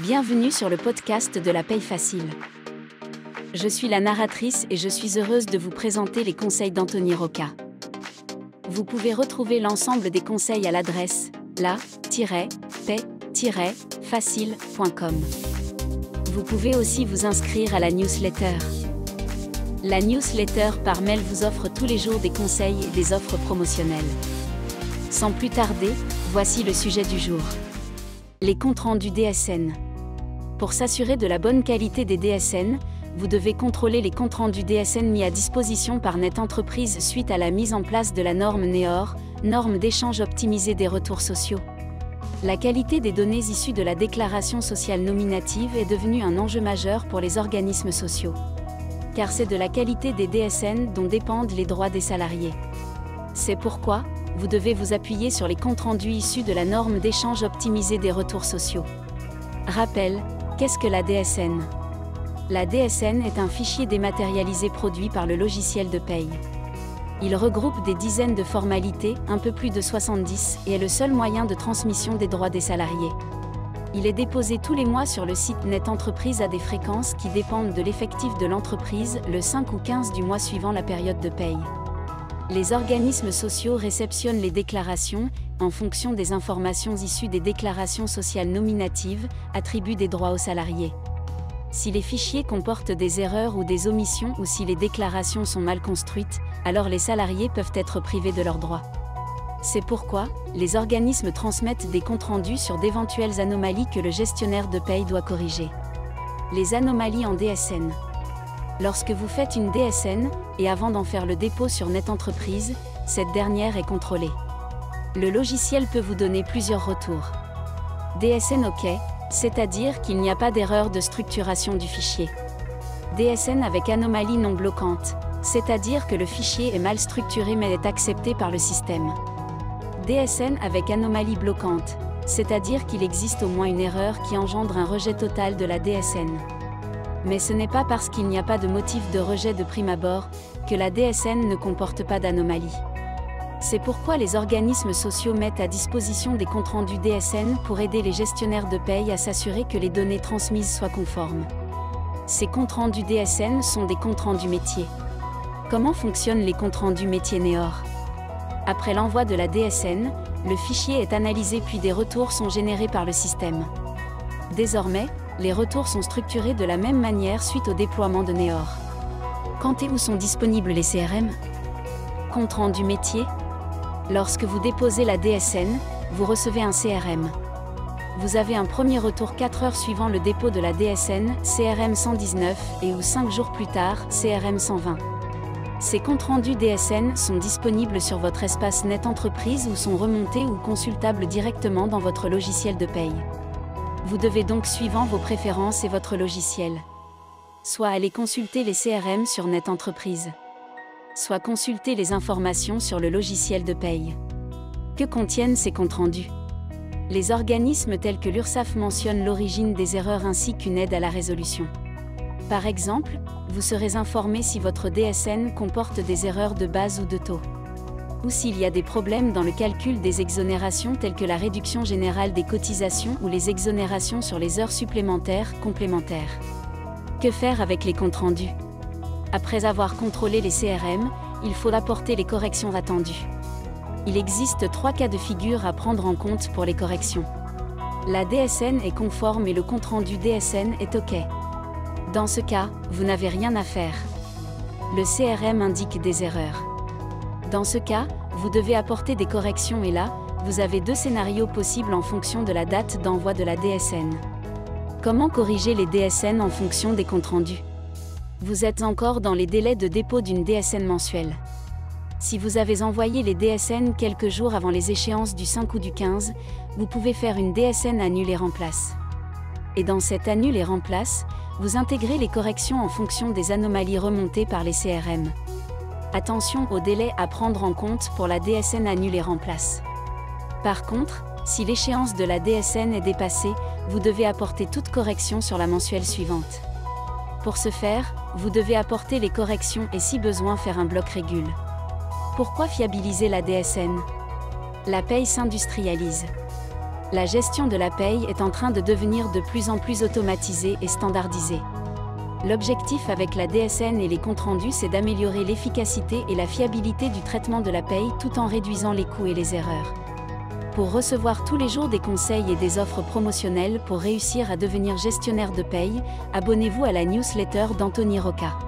Bienvenue sur le podcast de la paye facile. Je suis la narratrice et je suis heureuse de vous présenter les conseils d'Anthony Rocca. Vous pouvez retrouver l'ensemble des conseils à l'adresse la-paye-facile.com. Vous pouvez aussi vous inscrire à la newsletter. La newsletter par mail vous offre tous les jours des conseils et des offres promotionnelles. Sans plus tarder, voici le sujet du jour. Les comptes rendus DSN. Pour s'assurer de la bonne qualité des DSN, vous devez contrôler les comptes rendus DSN mis à disposition par Net Entreprise suite à la mise en place de la norme NEOR, norme d'échange optimisé des retours sociaux. La qualité des données issues de la déclaration sociale nominative est devenue un enjeu majeur pour les organismes sociaux. Car c'est de la qualité des DSN dont dépendent les droits des salariés. C'est pourquoi, vous devez vous appuyer sur les comptes rendus issus de la norme d'échange optimisé des retours sociaux. Rappel, qu'est-ce que la DSN ? La DSN est un fichier dématérialisé produit par le logiciel de paye. Il regroupe des dizaines de formalités, un peu plus de 70, et est le seul moyen de transmission des droits des salariés. Il est déposé tous les mois sur le site Net Entreprise à des fréquences qui dépendent de l'effectif de l'entreprise, le 5 ou 15 du mois suivant la période de paye. Les organismes sociaux réceptionnent les déclarations, en fonction des informations issues des déclarations sociales nominatives, attribuent des droits aux salariés. Si les fichiers comportent des erreurs ou des omissions ou si les déclarations sont mal construites, alors les salariés peuvent être privés de leurs droits. C'est pourquoi, les organismes transmettent des comptes rendus sur d'éventuelles anomalies que le gestionnaire de paye doit corriger. Les anomalies en DSN. Lorsque vous faites une DSN, et avant d'en faire le dépôt sur Net Entreprise, cette dernière est contrôlée. Le logiciel peut vous donner plusieurs retours. DSN OK, c'est-à-dire qu'il n'y a pas d'erreur de structuration du fichier. DSN avec anomalie non bloquante, c'est-à-dire que le fichier est mal structuré mais est accepté par le système. DSN avec anomalie bloquante, c'est-à-dire qu'il existe au moins une erreur qui engendre un rejet total de la DSN. Mais ce n'est pas parce qu'il n'y a pas de motif de rejet de prime abord, que la DSN ne comporte pas d'anomalie. C'est pourquoi les organismes sociaux mettent à disposition des comptes rendus DSN pour aider les gestionnaires de paye à s'assurer que les données transmises soient conformes. Ces comptes rendus DSN sont des comptes rendus métiers. Comment fonctionnent les comptes rendus métiers NEOR ? Après l'envoi de la DSN, le fichier est analysé puis des retours sont générés par le système. Désormais, les retours sont structurés de la même manière suite au déploiement de NEOR. Quand et où sont disponibles les CRM ? Compte rendu métier. Lorsque vous déposez la DSN, vous recevez un CRM. Vous avez un premier retour 4 heures suivant le dépôt de la DSN, CRM 119, et ou 5 jours plus tard, CRM 120. Ces comptes rendus DSN sont disponibles sur votre espace Net Entreprise ou sont remontés ou consultables directement dans votre logiciel de paye. Vous devez donc suivant vos préférences et votre logiciel. Soit aller consulter les CRM sur Net Entreprise. Soit consulter les informations sur le logiciel de paye. Que contiennent ces comptes rendus ? Les organismes tels que l'URSSAF mentionnent l'origine des erreurs ainsi qu'une aide à la résolution. Par exemple, vous serez informé si votre DSN comporte des erreurs de base ou de taux. Ou s'il y a des problèmes dans le calcul des exonérations telles que la réduction générale des cotisations ou les exonérations sur les heures supplémentaires, complémentaires. Que faire avec les comptes rendus ? Après avoir contrôlé les CRM, il faut apporter les corrections attendues. Il existe 3 cas de figure à prendre en compte pour les corrections. La DSN est conforme et le compte rendu DSN est OK. Dans ce cas, vous n'avez rien à faire. Le CRM indique des erreurs. Dans ce cas, vous devez apporter des corrections et là, vous avez 2 scénarios possibles en fonction de la date d'envoi de la DSN. Comment corriger les DSN en fonction des comptes rendus ? Vous êtes encore dans les délais de dépôt d'une DSN mensuelle. Si vous avez envoyé les DSN quelques jours avant les échéances du 5 ou du 15, vous pouvez faire une DSN annule et remplace. Et dans cette annule et remplace, vous intégrez les corrections en fonction des anomalies remontées par les CRM. Attention au délai à prendre en compte pour la DSN annule et remplace. Par contre, si l'échéance de la DSN est dépassée, vous devez apporter toute correction sur la mensuelle suivante. Pour ce faire, vous devez apporter les corrections et si besoin faire un bloc régule. Pourquoi fiabiliser la DSN ? La paye s'industrialise. La gestion de la paye est en train de devenir de plus en plus automatisée et standardisée. L'objectif avec la DSN et les comptes rendus, c'est d'améliorer l'efficacité et la fiabilité du traitement de la paye tout en réduisant les coûts et les erreurs. Pour recevoir tous les jours des conseils et des offres promotionnelles pour réussir à devenir gestionnaire de paye, abonnez-vous à la newsletter d'Anthony Rocca.